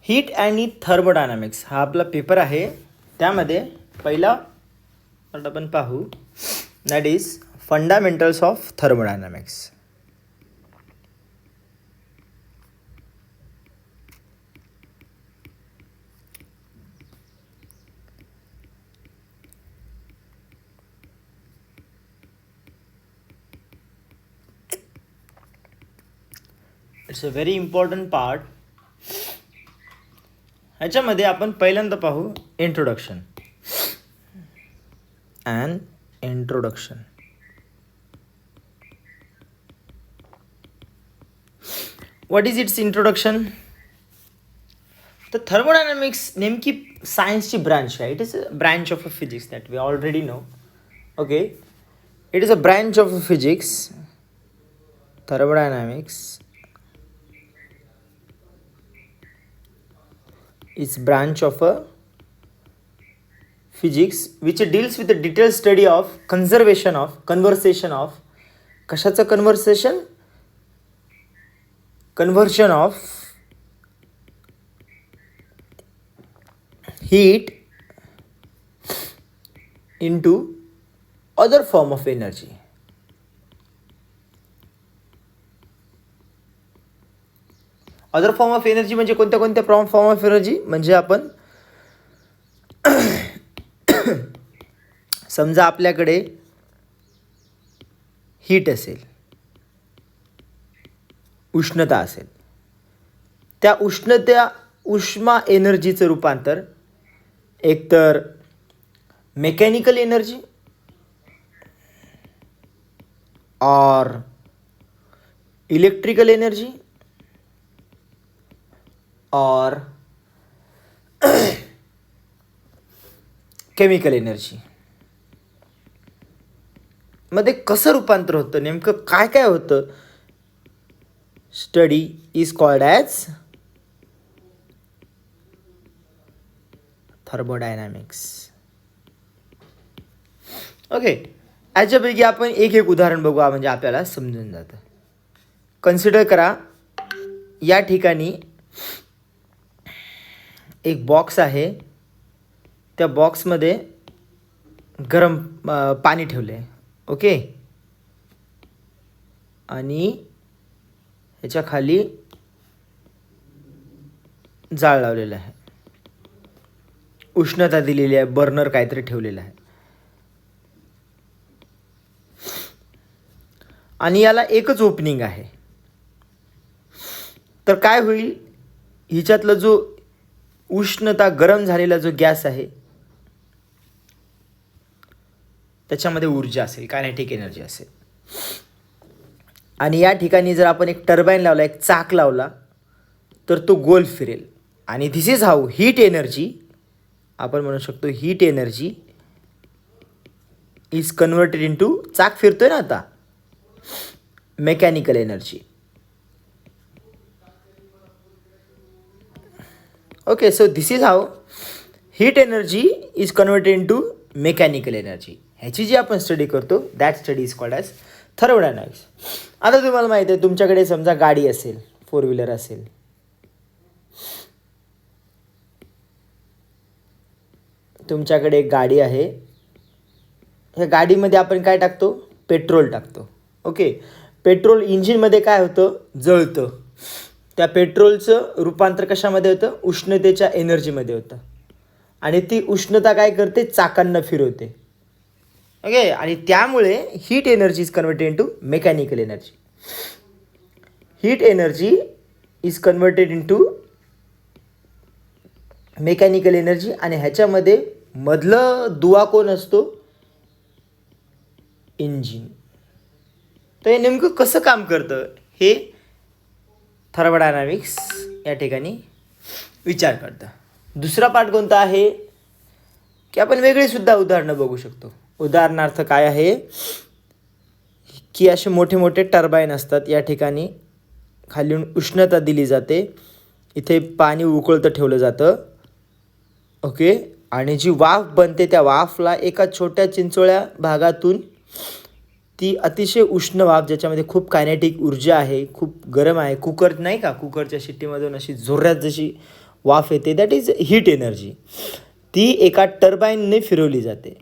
Heat आणि thermodynamics हा आपला पेपर आहे. त्यामध्ये पहिला पार्ट आपण पाहू, that is fundamentals of thermodynamics. It's a very important part. ह्याच्यामध्ये आपण पहिल्यांदा पाहू introduction. What is it's introduction? तर थर्मोडायनामिक्स नेमकी सायन्सची ब्रांच आहे. It is a branch of a physics that we already know. Okay, it is a branch of a physics. Thermodynamics is branch of a physics which deals with the detailed study of conservation of conversation of कशाचं conversation? Conversion of heat into other form of energy. Other form of energy म्हणजे कोणत्या कोणत्या form of energy? म्हणजे आपण समजा आपल्याकडे heat असेल, उष्णता असेल, त्या उष्मा एनर्जीचं रूपांतर एकतर मेकॅनिकल एनर्जी और इलेक्ट्रिकल एनर्जी और केमिकल एनर्जी मध्ये कसं रूपांतर होतं, नेमकं काय काय होतं, study is called as thermodynamics. Okay, याच्यापैकी आपण एक एक उदाहरण बघू, म्हणजे आपल्याला समजून जातं. कन्सिडर करा, या ठिकाणी एक बॉक्स आहे. त्या बॉक्समध्ये गरम पाणी ठेवलं आहे. ओके, आणि ह्याच्या खाली जाळ लावलेलं आहे, उष्णता दिलेली आहे, बर्नर काहीतरी ठेवलेलं आहे. आणि याला एकच ओपनिंग आहे. तर काय होईल, हिच्यातला जो उष्णता गरम झालेला जो गॅस आहे त्याच्यामध्ये ऊर्जा असेल, कायनेटिक एनर्जी असेल. आणि या ठिकाणी जर आपण एक टर्बाईन लावला, एक चाक लावला, तर तो गोल फिरेल. आणि this is how heat energy, आपण म्हणू शकतो heat energy is converted into, चाक फिरतोय ना आता, mechanical energy. Okay, so this is how heat energy is converted into mechanical energy. ह्याची जी आपण स्टडी करतो, that study is called as thermodynamics. आता तुम्हाला माहिती आहे, तुमच्याकडे समजा गाडी असेल, 4 व्हीलर असेल, तुमच्याकडे एक गाडी आहे. ह्या गाडीमध्ये आपण काय टाकतो? पेट्रोल टाकतो. ओके, पेट्रोल इंजिनमध्ये काय होतं? जळतं. त्या पेट्रोलचं रूपांतर कशामध्ये होतं? उष्णतेच्या एनर्जीमध्ये होतं. आणि ती उष्णता काय करते? चाकांना फिरवते. ओके, आणि त्यामुळे heat energy is converted into mechanical energy. Heat energy is converted into mechanical energy. आणि ह्याच्यामध्ये मधलं दुवा कोण असतो? इंजिन. तर हे नेमकं कसं काम करतं हे थर्मोडायनामिक्स या ठिकाणी विचार करतं. दुसरा पार्ट कोणता आहे की आपण वेगळी सुद्धा उदाहरणं बघू शकतो. उदाहरणार्थ काय आहे की असे मोठे मोठे टर्बाईन असतात. या ठिकाणी खालून उष्णता दिली जाते, इथे पाणी उकळतं ठेवलं जातं. ओके, आणि जी वाफ बनते त्या वाफला एका छोट्या चिंचोळ्या भागातून ती अतिशय उष्ण वाफ, ज्याच्यामध्ये खूप कायनेटिक ऊर्जा आहे, खूप गरम आहे, कुकर नाही का, कुकरच्या शिट्टीमधून अशी जोरात जशी वाफ येते, दॅट इज हीट एनर्जी. ती एका टर्बाईनने फिरवली जाते.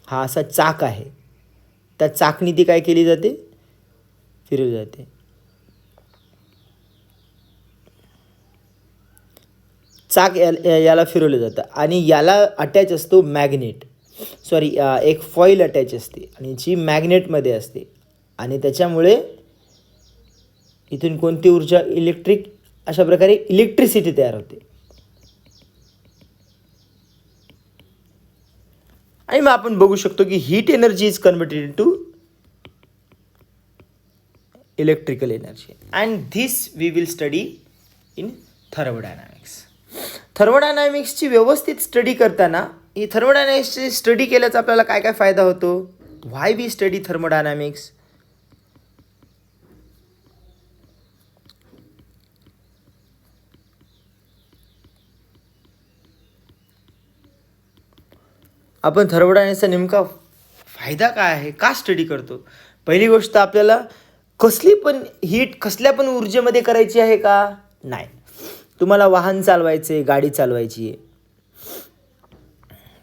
हा असा चाक आहे, त्या चाकनी ती काय केली जाते, फिरवली जाते. चाक याला फिरवलं जातं आणि याला अटॅच असतो मॅग्नेट, एक फॉईल अटॅच असते आणि जी मॅग्नेटमध्ये असते आणि त्याच्यामुळे इथून कोणती ऊर्जा, अशा प्रकारे इलेक्ट्रिसिटी तयार होते. आणि मग आपण बघू शकतो की heat energy is converted to electrical energy and this we will study in thermodynamics. थर्मोडायनामिक्सची व्यवस्थित स्टडी करताना, ही थर्मोडायनामिक्सची स्टडी केल्याचा आपल्याला काय काय फायदा होतो, व्हाय वी स्टडी थर्मोडायनामिक्स. आपण थर्मोडायनामिक्सचा नेमका फायदा काय आहे, का स्टडी करतो. पहिली गोष्ट, आपल्याला कसली पण हीट कसल्या पण ऊर्जेमध्ये करायची आहे का, नाही. तुम्हाला वाहन चालवायचे, गाडी चालवायची आहे,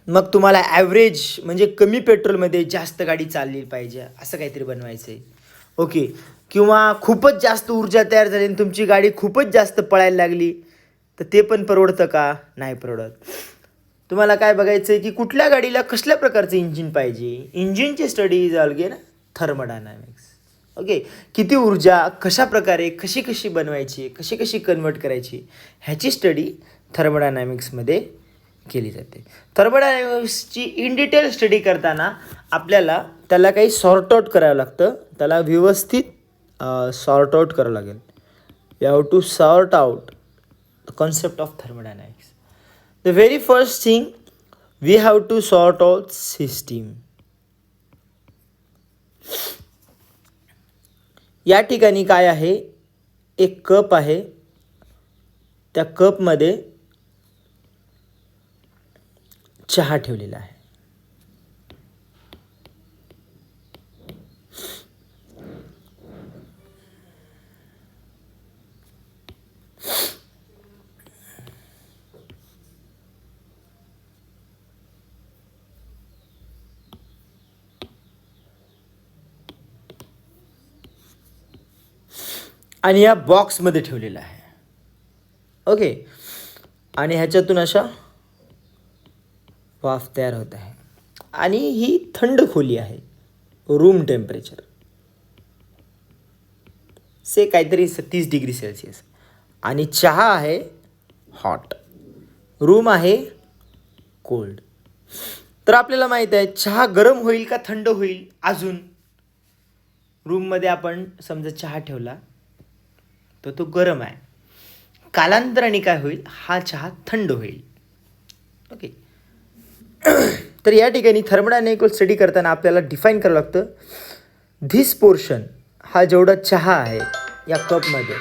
मग तुम्हाला ॲव्हरेज म्हणजे कमी पेट्रोलमध्ये जास्त गाडी चालली पाहिजे असं काहीतरी बनवायचं आहे, ओके. किंवा खूपच जास्त ऊर्जा तयार झाली आणि तुमची गाडी खूपच जास्त पळायला लागली, तर ते पण परवडतं का, नाही परवडत. तुम्हाला काय बघायचं आहे की कुठल्या गाडीला कसल्या प्रकारचं इंजिन पाहिजे, इंजिनची स्टडी इज ऑलगेन थर्मोडायनामिक्स, ओके. किती ऊर्जा कशा प्रकारे कशी बनवायची, कशी कन्वर्ट करायची, ह्याची स्टडी थर्मोडायनामिक्समध्ये केली जाते. थर्मोडायनामिक्सची इन डिटेल स्टडी करताना आपल्याला त्याला काही सॉर्ट आऊट करावं लागतं, त्याला व्यवस्थित सॉर्ट आऊट करावं लागेल. We have to sort out the concept of thermodynamics. The very first thing we have to sort out system. या ठिकाणी काय आहे, एक कप आहे, त्या कपमध्ये चहा ठेवलेला आहे. आणि या बॉक्समध्ये ठेवलेला आहे, ओके. आणि ह्याच्यातून अशा वाफ तयार होत आहे आणि ही थंड खोली आहे, रूम टेम्परेचर से काहीतरी 30 डिग्री सेल्सिअस. आणि चहा आहे हॉट, रूम आहे कोल्ड. तर आपल्याला माहीत आहे चहा गरम होईल का थंड होईल. अजून रूममध्ये आपण समजा चहा ठेवला तर तो गरम आहे, कालांतराने काय होईल, हा चहा थंड होईल, ओके. तर या ठिकाणी थर्मोडायनामिक्स स्टडी करताना आपल्याला डिफाईन करावं लागतं, धिस पोर्शन, हा जेवढा चहा आहे या कपमध्ये,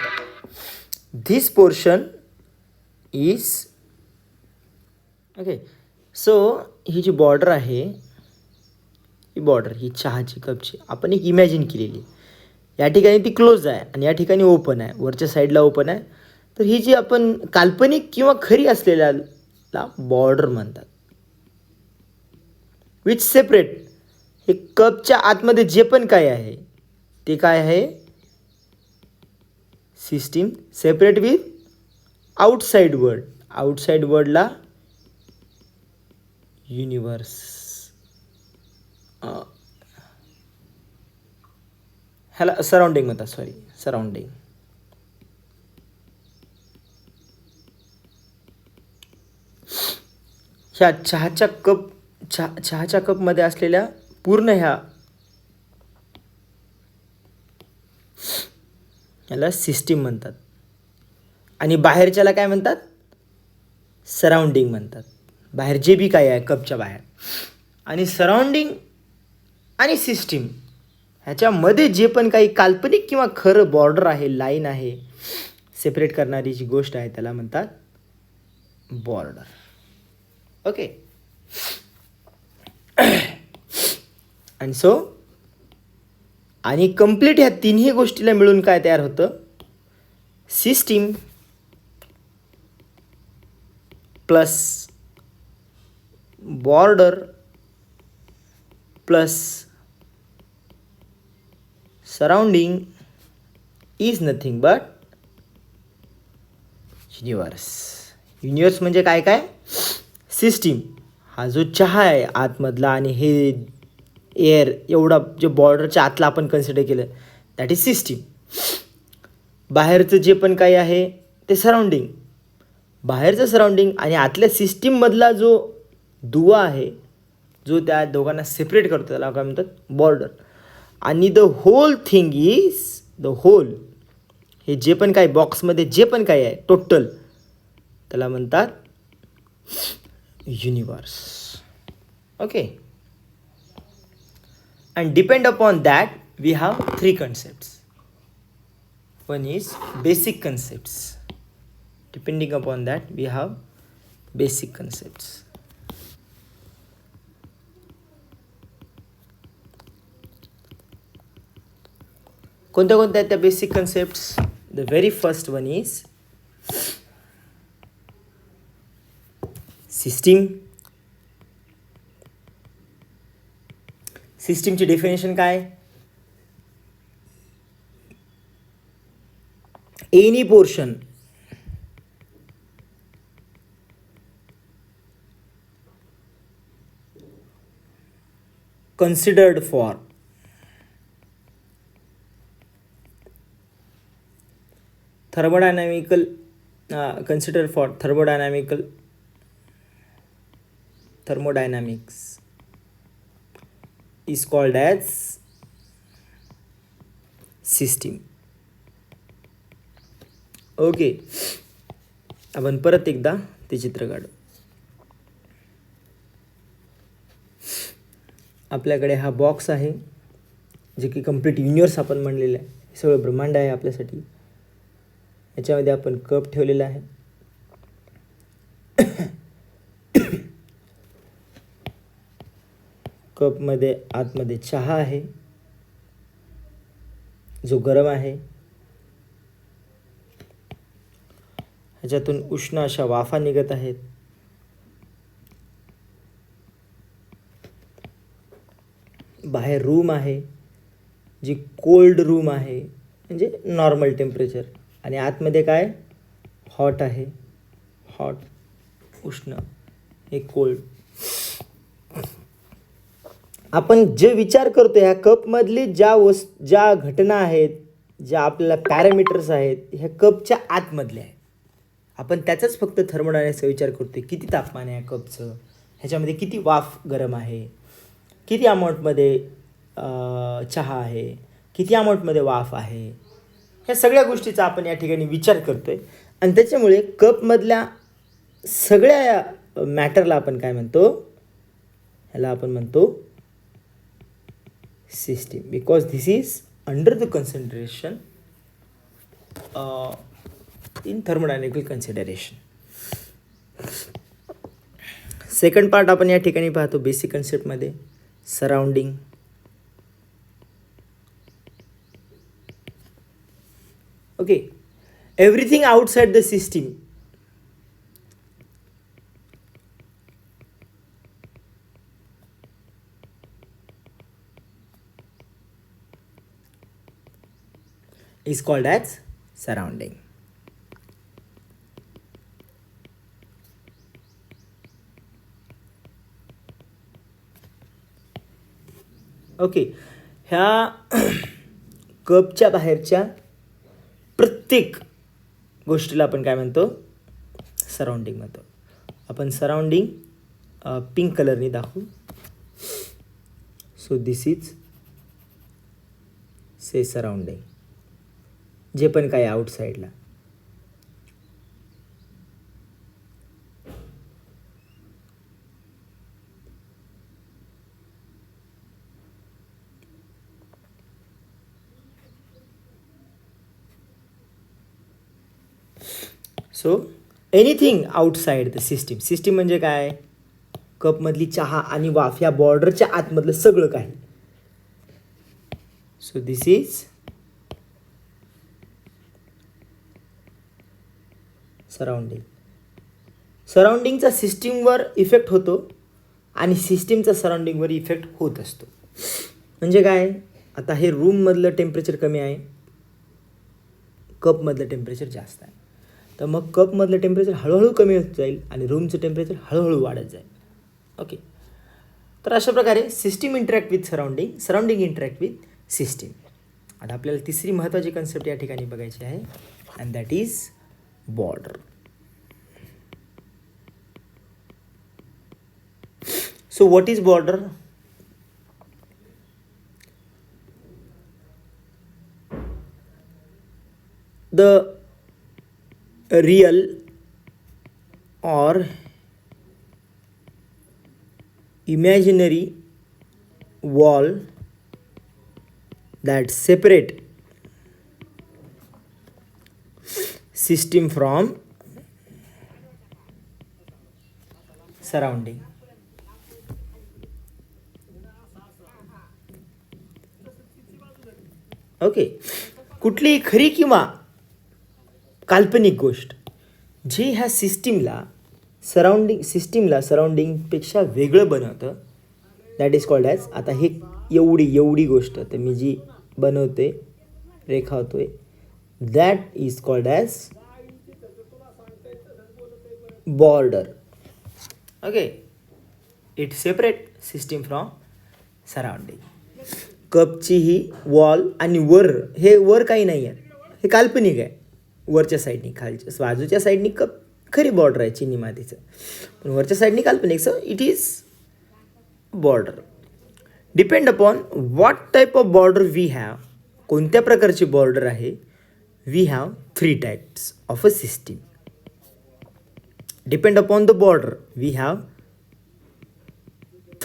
this portion is, okay. So ही जी बॉर्डर आहे, ही बॉर्डर ही चहाची कपची आपण एक इमॅजिन केलेली, या ठिकाणी ती क्लोज आहे आणि या ठिकाणी ओपन आहे, वरच्या साईडला ओपन आहे. तर ही जी आपण काल्पनिक किंवा खरी असलेल्याला बॉर्डर म्हणतात, विच सेपरेट, हे कपच्या आतमध्ये जे पण काय आहे ते काय आहे, system separate with outside world. Outside वर्ल्डला युनिवर्स, ह्याला सराउंडिंग म्हणतात, सराउंडिंग. ह्या चहाच्या कपमध्ये असलेल्या पूर्ण ह्याला सिस्टीम म्हणतात. आणि बाहेरच्याला काय म्हणतात, सराउंडिंग म्हणतात. बाहेर जे बी काय आहे कपच्या बाहेर, आणि सराउंडिंग आणि सिस्टीम ह्याच्यामध्ये जे पण काही काल्पनिक किंवा खरं बॉर्डर आहे, लाईन आहे, सेपरेट करणारी जी गोष्ट आहे त्याला म्हणतात बॉर्डर, ओके. आणि सो आणि कंप्लीट ह्या तिन्ही गोष्टीला मिळून काय तयार होतं, system. Plus border plus surrounding is nothing but universe. Universe म्हणजे काय काय? सिस्टीम. हा जो चहा आहे आतमधला आणि हे एअर एवढा जे बॉर्डरच्या आतला आपण कन्सिडर केलं दॅट इज सिस्टीम. बाहेरचं जे पण काही आहे ते सराउंडिंग. बाहेरचं सराउंडिंग आणि आतल्या सिस्टीममधला जो दुवा आहे जो त्या दोघांना सेपरेट करतो त्याला काय म्हणतात? बॉर्डर. आणि the whole thing is the whole. हे जे पण काही बॉक्समध्ये जे पण काही आहे टोटल त्याला म्हणतात universe. Okay. And depend upon that we have 3 concepts. One is basic concepts. Depending upon that we have basic concepts. कोणत्या कोणत्या आहेत त्या basic concepts? The very first one is system. सिस्टीमची डेफिनेशन काय? Any portion considered for thermodynamical considered for thermodynamics is called as system. Okay. आपण परत एकदा ते चित्र काढू. आपल्याकडे हा बॉक्स आहे जे की कंप्लीट युनिवर्स आपण म्हणलेलं आहे. हे सगळं ब्रह्मांड आहे आपल्यासाठी. याच्यामध्ये आपण कप ठेवलेला आहे. कपमध्ये आतमध्ये चहा आहे जो गरम आहे. ह्याच्यातून उष्ण अशा वाफा निघत आहेत. बाहेर रूम आहे जी कोल्ड रूम आहे म्हणजे नॉर्मल टेम्परेचर. आणि आतमध्ये काय? हॉट आहे. हॉट उष्ण हे कोल्ड. आपण जे विचार करतो ह्या कपमधली ज्या घटना आहेत ज्या आपल्याला पॅरामीटर्स आहेत ह्या कपच्या आतमधल्या आहेत. आपण त्याचाच फक्त थर्मोडायनॅमिक्सचा विचार करतो. किती तापमान आहे कपचं, ह्याच्यामध्ये किती वाफ गरम आहे, किती अमाऊंटमध्ये चहा आहे, किती अमाऊंटमध्ये वाफ आहे, ह्या सगळ्या गोष्टीचा आपण या ठिकाणी विचार करतो आहे. आणि त्याच्यामुळे कपमधल्या सगळ्या मॅटरला आपण काय म्हणतो? ह्याला आपण म्हणतो system. Because this is under the consideration in thermodynamical consideration. Second part आपण या ठिकाणी पाहतो बेसिक कन्सेप्टमध्ये surrounding. Okay. Everything outside the system is called as surrounding. Okay. ह्या कपच्या बाहेरच्या प्रत्येक गोष्टीला आपण काय म्हणतो? सराउंडिंग म्हणतो. आपण सराउंडिंग पिंक कलरने दाखवू. So this is say surrounding. जे पण काय आउटसाईडला. So anything outside the system. System म्हणजे काय? कपमधली चहा आणि वाफ या बॉर्डरच्या आतमधलं सगळं काही. So this is surrounding. सराउंडिंगचा सिस्टीमवर इफेक्ट होतो आणि सिस्टीमचा सराउंडिंगवर इफेक्ट होत असतो. म्हणजे काय, आता हे रूममधलं टेम्परेचर कमी आहे, कपमधलं टेम्परेचर जास्त आहे, तर मग कपमधलं टेम्परेचर हळूहळू कमी होत जाईल आणि रूमचं टेम्परेचर हळूहळू वाढत जाईल. ओके, तर अशा प्रकारे system interact with surrounding, surrounding interact with system. आता आपल्याला तिसरी महत्त्वाची कन्सेप्ट या ठिकाणी बघायची आहे, and that is border. So what is border? The real or imaginary wall that separate system from surrounding. Okay, कुठलीही खरी किंवा काल्पनिक गोष्ट जी ह्या सिस्टीमला सराउंडिंगपेक्षा वेगळं बनवतं, दॅट इज कॉल्ड ॲज, आता हे एवढी गोष्ट तर मी जी बनवते, रेखावतोय, that is called as border. Okay, it separate system from surrounding. कपची ही वॉल आणि वर काही नाही आहे, हे काल्पनिक आहे. वरच्या साईडनी, खालच्या बाजूच्या साईडनी कप खरी बॉर्डर आहे चिनी मातीचं, पण वरच्या साईडनी काल्पनिक. So it is border. Depend upon what type of border we have, कोणत्या प्रकारची बॉर्डर आहे, we have 3 types of a system. Depend upon the border we have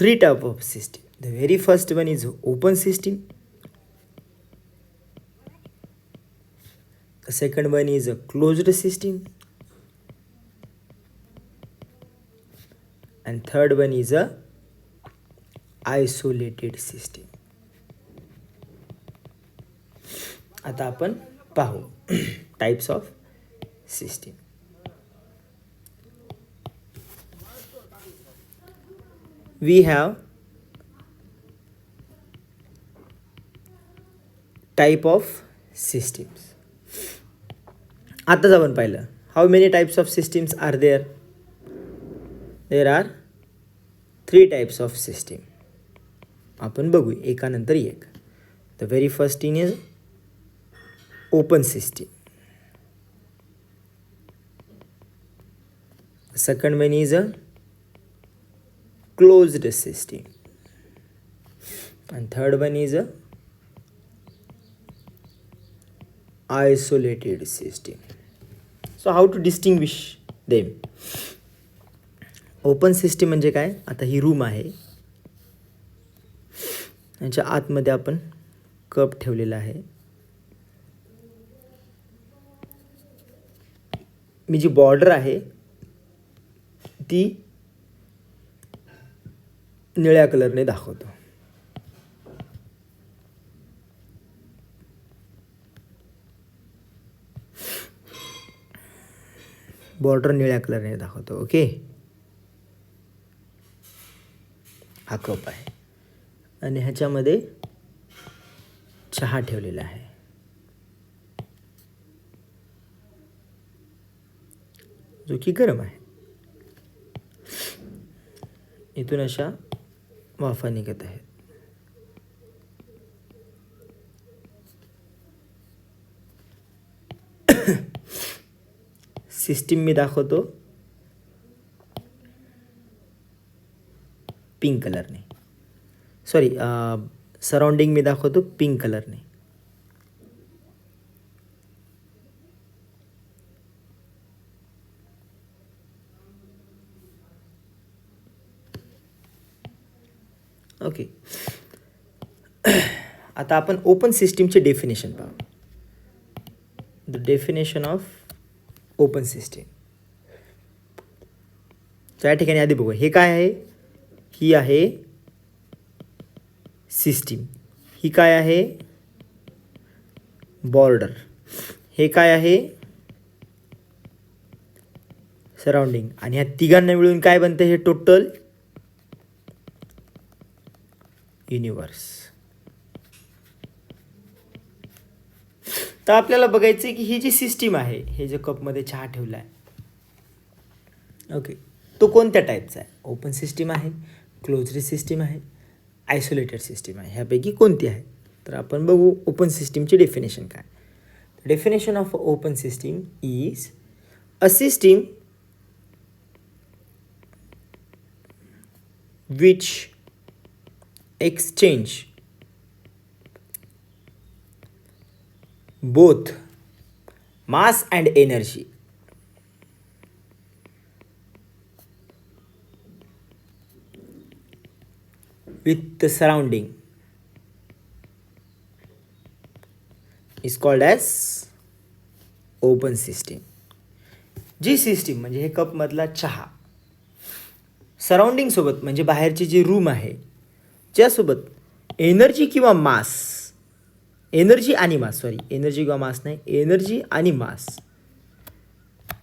3 type of system. The very first one is open system. The second one is a closed system. And third one is a isolated system. आता आपण पाहू types of system. We have type of systems. आताच आपण पाहिलं, how many types of systems are there. There are 3 types of system. आपण बघू एकानंतर एक. The very first one is open system. Second one is a closed system. and third one is a isolated system. So how to distinguish them? Open system म्हणजे काय? आता ही room आहे, याच्या आतमध्ये आपण कप ठेवलेला आहे. मी जी बॉर्डर आहे ती निळ्या कलरने दाखवतो. बॉर्डर निळ्या कलरने दाखवतो. ओके, हा कप आहे आणि ह्याच्यामध्ये चहा ठेवलेला आहे. जो की गरम आहे. इथून अशा वाफा निघत आहेत. सिस्टीम मी दाखवतो पिंक कलरने, सॉरी सराउंडिंग मी दाखवतो पिंक कलरने. ओके, आता आपण ओपन सिस्टीमचे डेफिनेशन पाहू. The definition of open system. तर या ठिकाणी आधी बघू, हे काय आहे? ही आहे सिस्टीम. ही काय आहे? बॉर्डर. हे काय आहे? सराउंडिंग, आणि ह्या तिघांना मिळून काय बनते, हे टोटल युनिवर्स. तर आपल्याला बघायचं आहे की ही जी सिस्टीम आहे, हे जे कपमध्ये चहा ठेवला आहे, ओके, तो कोणत्या टाईपचा आहे. ओपन सिस्टीम आहे, क्लोज्ड सिस्टीम आहे, आयसोलेटेड सिस्टीम आहे. ह्यापैकी कोणती आहे. तर आपण बघू ओपन सिस्टीमची डेफिनेशन काय. Definition of open system is a system which exchange both mass and energy with the surrounding is called as open system. G system म्हणजे हे कपमधला चहा सराउंडिंग सोबत म्हणजे बाहेरची जी रूम आहे ज्यासोबत एनर्जी किंवा मास, एनर्जी आणि मास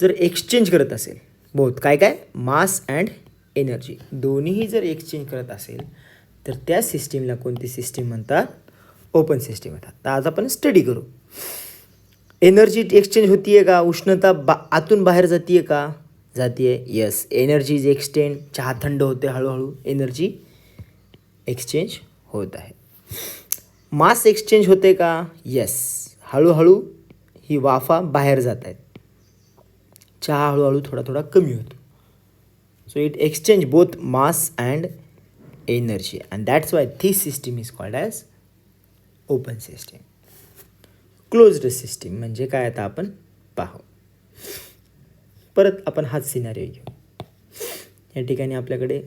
जर एक्सचेंज करत असेल, बहुत काय मास अँड एनर्जी दोन्हीही जर एक्सचेंज करत असेल तर त्या सिस्टीमला कोणती सिस्टीम म्हणतात, ओपन सिस्टीम म्हणतात. तर आज आपण स्टडी करू. एनर्जी एक्सचेंज होती आहे का, उष्णता आतून बाहेर जाते आहे का, जाते आहे. यस, एनर्जी इज एक्सटेंड, चहा थंड होते हळूहळू, एनर्जी एक्सचेंज होत आहे. मास एक्सचेंज होते का, यस, हळूहळू ही वाफा बाहेर जात आहेत, चहा हळूहळू थोडा कमी होतो. So it exchange both mass and energy and that's why this system is called as open system. Closed system म्हणजे काय आता आपण पाहू. परत आपण हाच सिनारिओ घेऊ. या ठिकाणी आपल्याकडे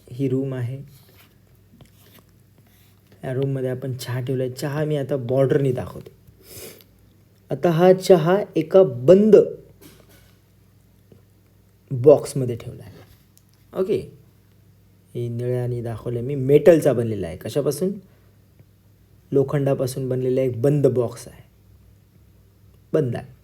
ही रूम आहे, या रूममध्ये आपण चहा ठेवला आहे. चहा मी आता बॉर्डरनी दाखवतो. आता हा चहा एका बंद बॉक्समध्ये ठेवला आहे. ओके, हे निळ्याने दाखवलं मी, मेटलचा बनलेला आहे. कशापासून, लोखंडापासून बनलेला एक बंद बॉक्स आहे, बंद आहे.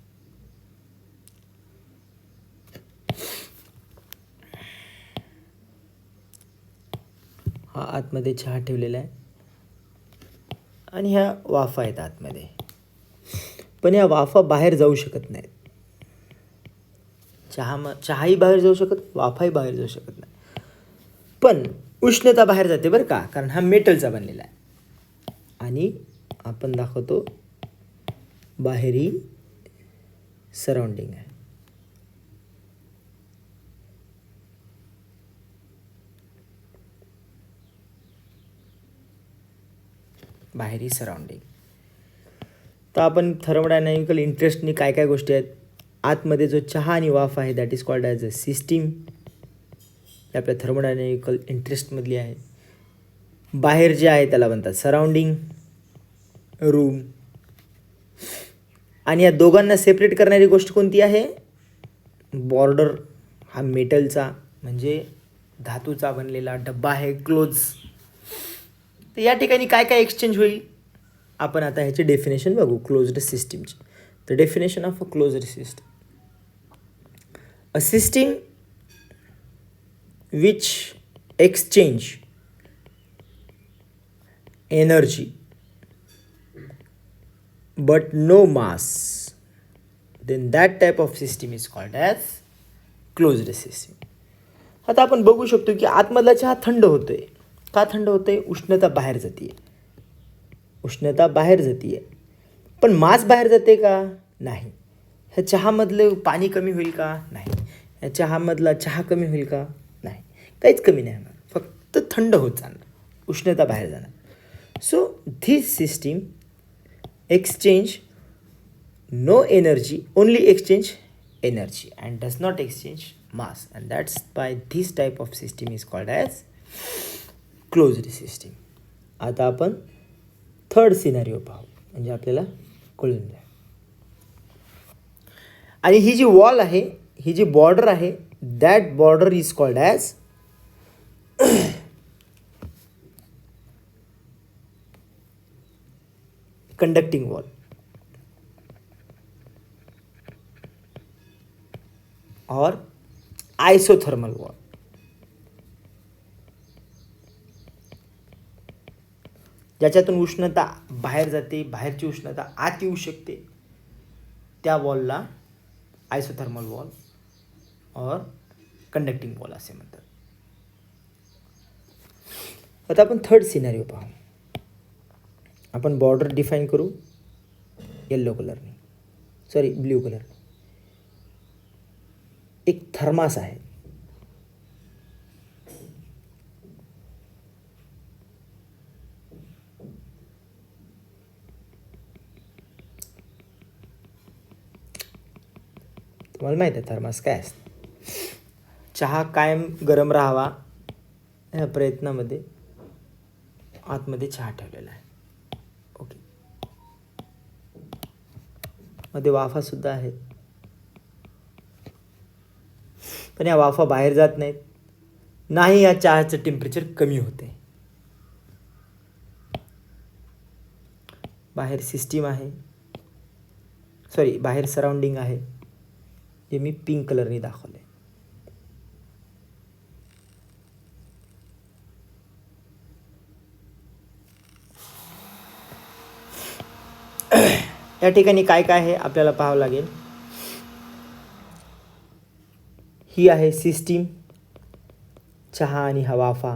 हा आतमध्ये चहा ठेवलेला आहे आणि ह्या वाफा आहेत आतमध्ये, पण या वाफा बाहेर जाऊ शकत नाहीत. चहाही बाहेर जाऊ शकत, वाफाही बाहेर जाऊ शकत नाही, पण उष्णता बाहेर जाते बरं का, कारण हा मेटलचा बनलेला आहे. आणि आपण दाखवतो बाहेरही सराउंडिंग आहे. बाहेरही सराउंडिंग. तर आपण थर्मोडायनॅमिकल इंटरेस्टनी काय काय गोष्टी आहेत. आतमध्ये जो चहा आणि वाफ आहे that is called as a system, आपल्या थर्मोडायनॅमिकल इंटरेस्टमधली आहे. बाहेर जे आहे त्याला म्हणतात सराउंडिंग, रूम. आणि या दोघांना सेपरेट करणारी गोष्ट कोणती आहे, बॉर्डर. हा मेटलचा म्हणजे धातूचा बनलेला डब्बा आहे, क्लोज. तर या ठिकाणी काय काय एक्सचेंज होईल, आपण आता ह्याचे डेफिनेशन बघू क्लोज्ड सिस्टीमची. तर definition of a closed system, a system which exchange energy but no mass, then that type of system is called as closed system. आता आपण बघू शकतो की आतमधला चहा थंड होतोय. का थंड होतोय, उष्णता बाहेर जाते, उष्णता बाहेर जाते, पण मास बाहेर जाते का, नाही. ह्या चहामधलं पाणी कमी होईल का, नाही. ह्या चहामधला चहा कमी होईल का, नाही, काहीच कमी नाही होणार, फक्त थंड होत जाणार, उष्णता बाहेर जाणार. So this system exchange no energy, only exchange energy and does not exchange mass, and that's why this type of system is called as closed system. आता आपण थर्ड सिनारिओ पाहू म्हणजे आपल्याला कळून जाईल. आणि ही जी वॉल आहे, ही जी बॉर्डर आहे, that border is called as conducting wall or isothermal wall. ज्याच्यातून उष्णता बाहेर जाते, बाहेरची उष्णता आत येऊ शकते, त्या वॉलला आयसोथर्मल वॉल और कंडक्टिंग वॉल असे म्हणतात. आता आपण थर्ड सिनारिओ पाहू. आपण बॉर्डर डिफाईन करू येल्लो कलरने, सॉरी ब्ल्यू कलरने. एक थर्मास आहे. तुम्हाला माहिती आहे थर्मास काय असतं. चहा कायम गरम राहावा या प्रयत्नामध्ये आतमध्ये चहा ठेवलेला आहे. ओके, मध्ये वाफा सुद्धा आहेत, पण या वाफा बाहेर जात नाहीत, नाही या चहाचं टेम्परेचर कमी होते. बाहेर सिस्टीम आहे, सॉरी बाहेर सराउंडिंग आहे, जे मी पिंक कलरने दाखवले. या ठिकाणी काय काय आहे आपल्याला पाहावं लागेल. ही आहे सिस्टीम, चहा आणि हा वाफा.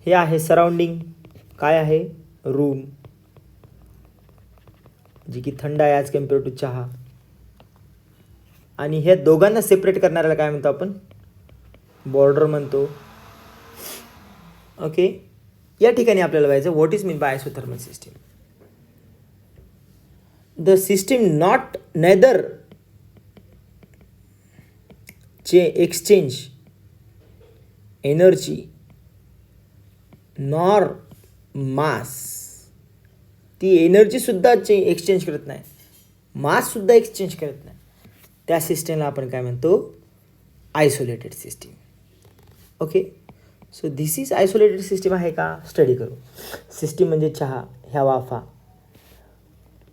हे आहे सराउंडिंग, काय आहे रूम, जी की थंड आहे ॲज कम्पेअर टू चहा. आणि हे दोघांना सेपरेट करणाऱ्याला काय म्हणतो आपण, बॉर्डर म्हणतो. ओके, या ठिकाणी आपल्याला पाहायचं what is mean by isothermal system. The system not neither exchange energy nor mass. ती एनर्जीसुद्धा एक्सचेंज करत नाही, माससुद्धा एक्सचेंज करत नाही. त्या सिस्टीमला आपण काय म्हणतो, isolated system. Okay, so this is isolated system आहे का, स्टडी करू. सिस्टीम म्हणजे चहा, ह्या वाफा.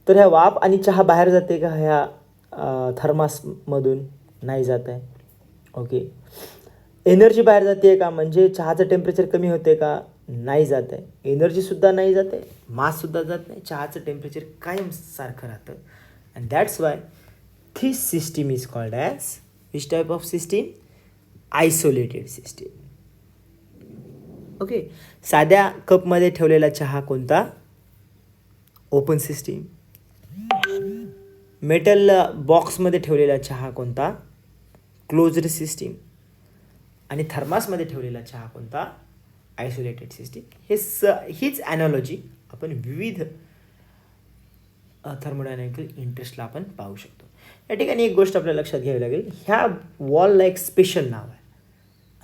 तर ह्या वाफ आणि चहा बाहेर जाते का ह्या थर्मासमधून, नाही जात आहे. ओके, एनर्जी बाहेर जाते का, म्हणजे चहाचं टेम्परेचर कमी होते का, नाही जात आहे. एनर्जीसुद्धा नाही जाते, माससुद्धा जात नाही, चहाचं टेम्परेचर कायम सारखं राहतं. And that's why this system is called as which type of system, isolated system. Okay, साध्या कपमध्ये ठेवलेला चहा कोणता, ओपन सिस्टीम. मेटल बॉक्समध्ये ठेवलेला चहा कोणता, क्लोज्ड सिस्टीम. आणि थर्मासमध्ये ठेवलेला चहा कोणता, आयसोलेटेड सिस्टीम. हीच ॲनॉलॉजी आपण विविध थर्मोडायनॅमिकल इंटरेस्टला आपण पाहू शकतो. या ठिकाणी एक गोष्ट आपल्याला लक्षात घ्यावी लागेल, ह्या वॉलला एक स्पेशल नाव आहे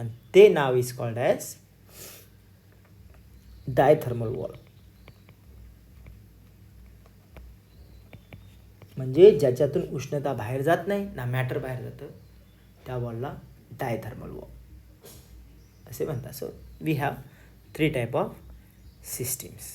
आणि ते नाव इज कॉल्ड ॲज डायथर्मल वॉल. म्हणजे ज्याच्यातून उष्णता बाहेर जात नाही ना मॅटर बाहेर जातं, त्या वॉलला डायथर्मल वॉल असे म्हणतात. So we have 3 type of systems.